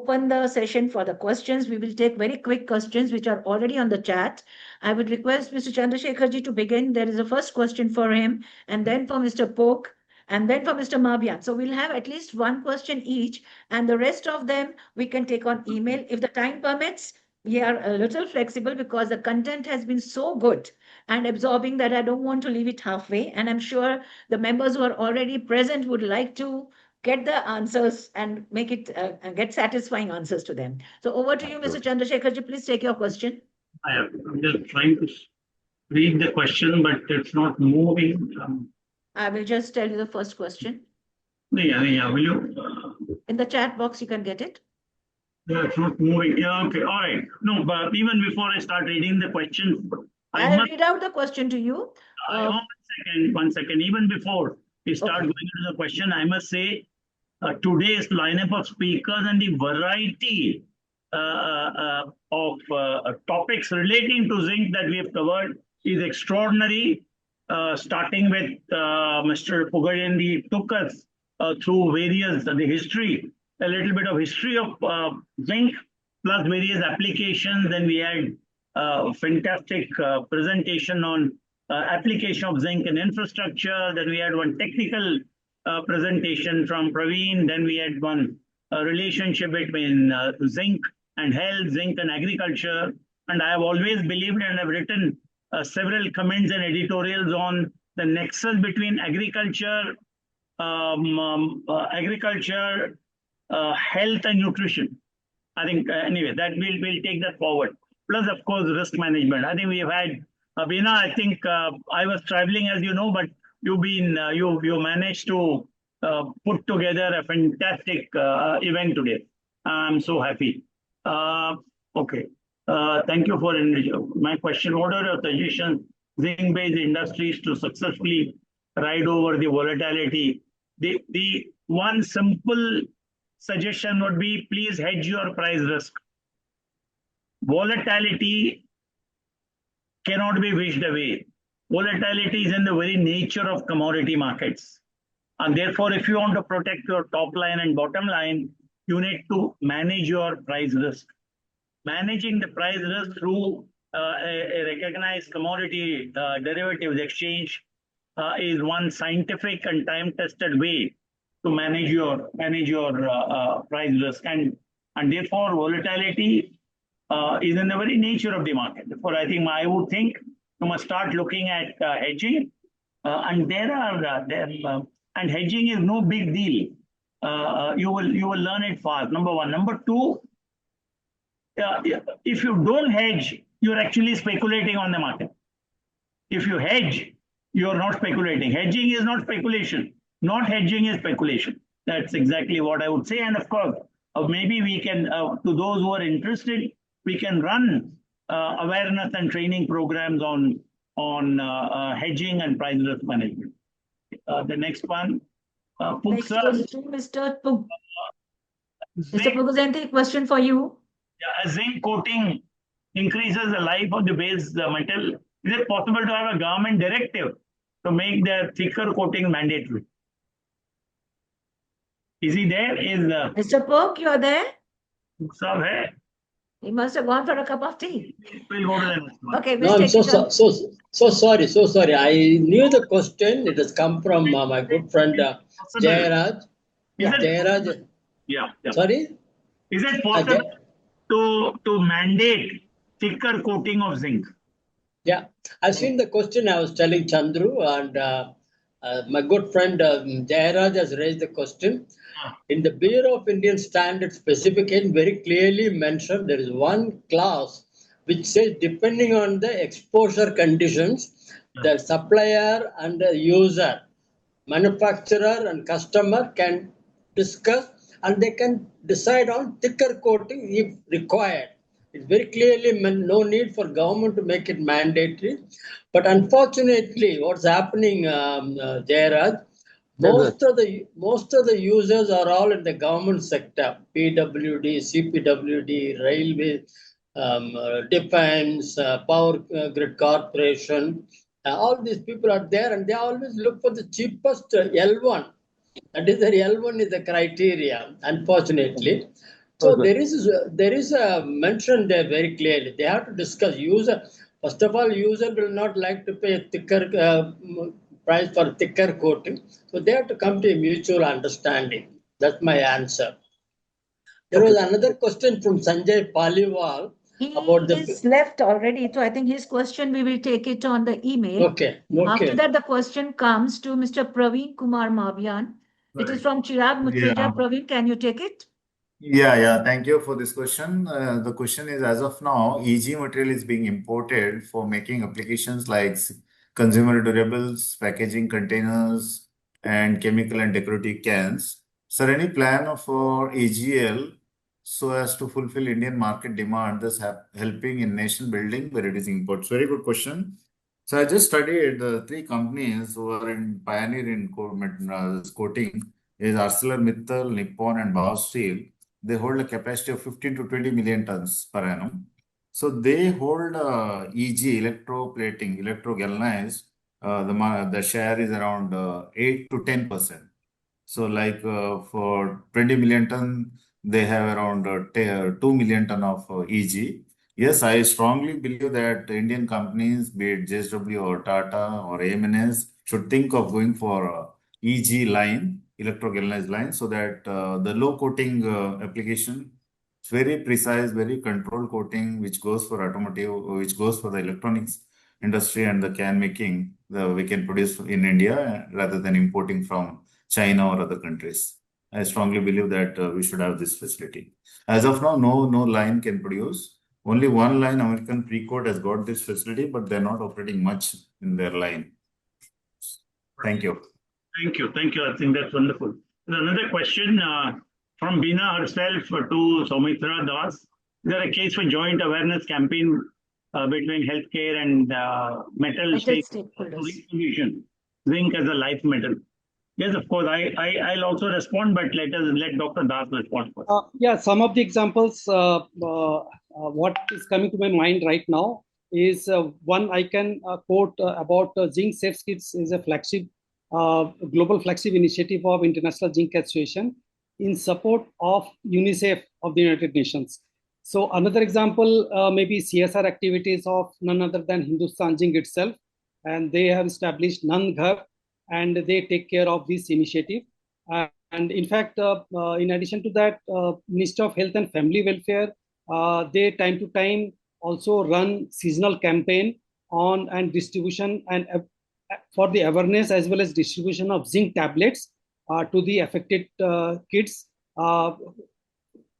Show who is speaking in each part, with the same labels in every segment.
Speaker 1: open the session for the questions. We will take very quick questions which are already on the chat. I would request Mr. Chandrasekharji to begin. There is a first question for him, and then for Mr. Pok, and then for Mr. Mabyan. So we'll have at least one question each, and the rest of them we can take on email. If the time permits, we are a little flexible because the content has been so good and absorbing that I don't want to leave it halfway. And I'm sure the members who are already present would like to get the answers and make it get satisfying answers to them. So over to you, Mr. Chandrasekharji. Please take your question.
Speaker 2: I'm just trying to read the question, but it's not moving.
Speaker 1: I will just tell you the first question.
Speaker 2: Yeah, will you?
Speaker 1: In the chat box, you can get it.
Speaker 2: Yeah, it's not moving. Yeah, okay, all right. No, but even before I start reading the question,
Speaker 1: I'll read out the question to you.
Speaker 2: One second. Even before we start going into the question, I must say today's lineup of speakers and the variety of topics relating to zinc that we have covered is extraordinary. Starting with Mr. Pugayendi took us through the history, a little bit of history of zinc plus various applications. Then we had fantastic presentation on application of zinc in infrastructure. Then we had one technical presentation from Praveen. Then we had one relationship between zinc and health, zinc and agriculture. And I have always believed and have written several comments and editorials on the nexus between agriculture, health and nutrition. I think anyway, that we'll take that forward. Plus, of course, risk management. I think we've had Veena. I think I was traveling, as you know, but you've been you managed to put together a fantastic event today. I'm so happy. Okay. Thank you for my question. What are your suggestions zinc-based industries to successfully ride over the volatility? The one simple suggestion would be, please hedge your price risk. Volatility cannot be wished away. Volatility is in the very nature of commodity markets. And therefore, if you want to protect your top line and bottom line, you need to manage your price risk. Managing the price risk through a recognized commodity derivatives exchange is one scientific and time-tested way to manage your price risk, and therefore volatility is in the very nature of the market. Therefore, I would think you must start looking at hedging, and and hedging is no big deal. You will learn it fast. Number one. Number two. If you don't hedge, you're actually speculating on the market. If you hedge, you're not speculating. Hedging is not speculation. Not hedging is speculation. That's exactly what I would say. And of course, maybe we can, to those who are interested, we can run awareness and training programs on hedging and price risk management. The next one.
Speaker 1: Next goes to Mr. Pug. Mr. Pugayendi, question for you.
Speaker 2: Yeah, a zinc coating increases the life of the base metal. Is it possible to have a government directive to make the thicker coating mandatory? Is he there?
Speaker 1: Mr. Pok, you are there?
Speaker 2: Sir, hai?
Speaker 1: He must have gone for a cup of tea.
Speaker 2: We'll go to the next one.
Speaker 1: Okay,
Speaker 3: no, I'm so sorry. I knew the question. It has come from my good friend Jayaraj. Jayaraj.
Speaker 2: Yeah.
Speaker 3: Sorry?
Speaker 2: Is it possible to mandate thicker coating of zinc?
Speaker 3: Yeah, I've seen the question. I was telling Chandru, and my good friend Jayaraj has raised the question. In the Bureau of Indian Standards specification, very clearly mentioned there is one clause which says depending on the exposure conditions, the supplier and the user, manufacturer and customer can discuss and they can decide on thicker coating if required. It's very clearly no need for government to make it mandatory. But unfortunately, what's happening, Jayaraj, most of the users are all in the government sector: PWD, CPWD, railway, defense, power grid corporation. All these people are there, and they always look for the cheapest L1. That is, the L1 is the criteria, unfortunately. So there is a mention there very clearly. They have to discuss. User, first of all, user will not like to pay a thicker price for thicker coating. So they have to come to a mutual understanding. That's my answer. There was another question from Sanjay Paliwal
Speaker 1: He
Speaker 3: about the.
Speaker 1: is left already, so I think his question we will take it on the email.
Speaker 3: Okay.
Speaker 1: After that, the question comes to Mr. Praveen Kumar Mavian. It is from Chirag Mutrija.
Speaker 4: Yeah.
Speaker 1: Praveen, can you take it?
Speaker 4: Yeah. Thank you for this question. The question is, as of now, EG material is being imported for making applications like consumer durables, packaging containers, and chemical and decorative cans. Sir, any plan for EGL so as to fulfill Indian market demand, thus helping in nation building by reducing imports? Very good question. So I just studied the three companies who are in pioneer in coating is ArcelorMittal, Nippon, and Bao Steel. They hold a capacity of 15 to 20 million tons per annum. So they hold EG, electroplating, electro-galvanized. The share is around 8 to 10%. So like for 20 million ton, they have around 2 million ton of EG. Yes, I strongly believe that Indian companies, be it JSW or Tata or AMNS, should think of going for EG line, electro-galvanized line, so that the low coating application, it's very precise, very controlled coating, which goes for automotive, which goes for the electronics industry and the can making, we can produce in India rather than importing from China or other countries. I strongly believe that we should have this facility. As of now, no line can produce. Only one line, American Precoat, has got this facility, but they're not operating much in their line. Thank you.
Speaker 2: Thank you. I think that's wonderful. There's another question from Bina herself to Soumitra Das. Is there a case for joint awareness campaign between healthcare and metal stakeholders? Zinc as a life metal. Yes, of course. I'll also respond, but let Dr. Das respond first.
Speaker 5: Some of the examples. What is coming to my mind right now is one I can quote about Zinc Safe Kits is a flagship, global flagship initiative of International Zinc Association in support of UNICEF of the United Nations. So another example may be CSR activities of none other than Hindustan Zinc itself, and they have established Nan Ghar, and they take care of this initiative. And in fact, in addition to that, Ministry of Health and Family Welfare, they time to time also run seasonal campaign on and distribution and for the awareness as well as distribution of zinc tablets to the affected kids,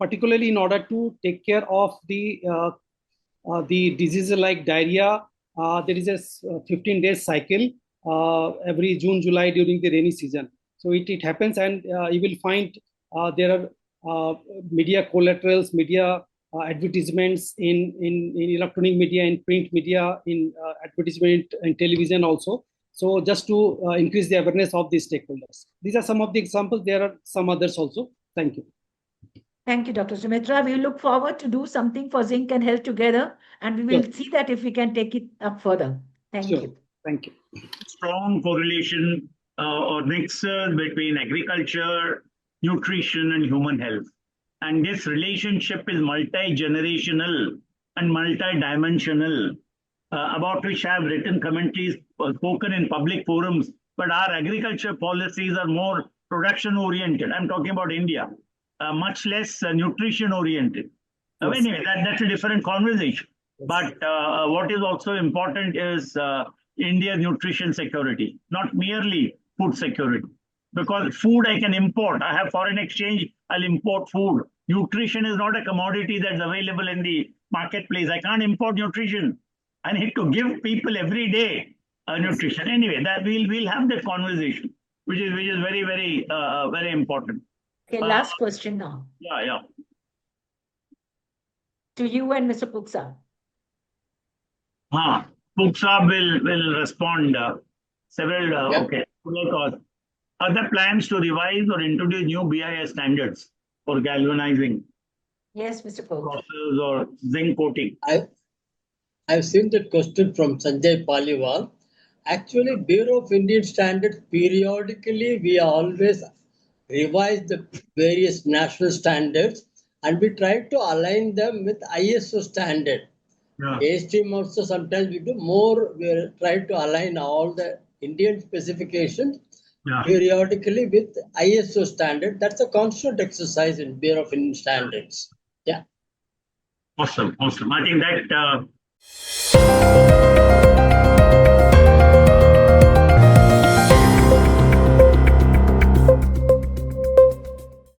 Speaker 5: particularly in order to take care of the diseases like diarrhea. There is a 15-day cycle every June, July during the rainy season. So it happens, and you will find there are media collaterals, media advertisements in electronic media, in print media, in advertisement and television also. So just to increase the awareness of these stakeholders. These are some of the examples. There are some others also. Thank you.
Speaker 1: Thank you, Dr. Soumitra. We look forward to do something for zinc and health together, and we will see that if we can take it up further. Thank you.
Speaker 5: Thank you.
Speaker 2: Strong correlation or nexus between agriculture, nutrition, and human health. And this relationship is multi-generational and multi-dimensional, about which I have written commentaries, spoken in public forums, but our agriculture policies are more production-oriented. I'm talking about India, much less nutrition-oriented. Anyway, that's a different conversation. But what is also important is India's nutrition security, not merely food security. Because food I can import. I have foreign exchange, I'll import food. Nutrition is not a commodity that's available in the marketplace. I can't import nutrition. I need to give people every day nutrition. Anyway, that we'll have that conversation, which is very, very, very important.
Speaker 1: Okay, last question now.
Speaker 2: Yeah.
Speaker 1: To you and Mr. Puksa.
Speaker 2: Puksa will respond several. Okay. Are there plans to revise or introduce new BIS standards for galvanizing?
Speaker 1: Yes, Mr. Puksa.
Speaker 2: Process or zinc coating?
Speaker 3: I've seen the question from Sanjay Paliwal. Actually, Bureau of Indian Standards, periodically, we always revise the various national standards and we try to align them with ISO standard.
Speaker 2: Yeah.
Speaker 3: ASTM also sometimes we do more, we try to align all the Indian specifications
Speaker 2: Yeah.
Speaker 3: periodically with ISO standard. That's a constant exercise in Bureau of Indian Standards. Yeah.
Speaker 2: Awesome. I think that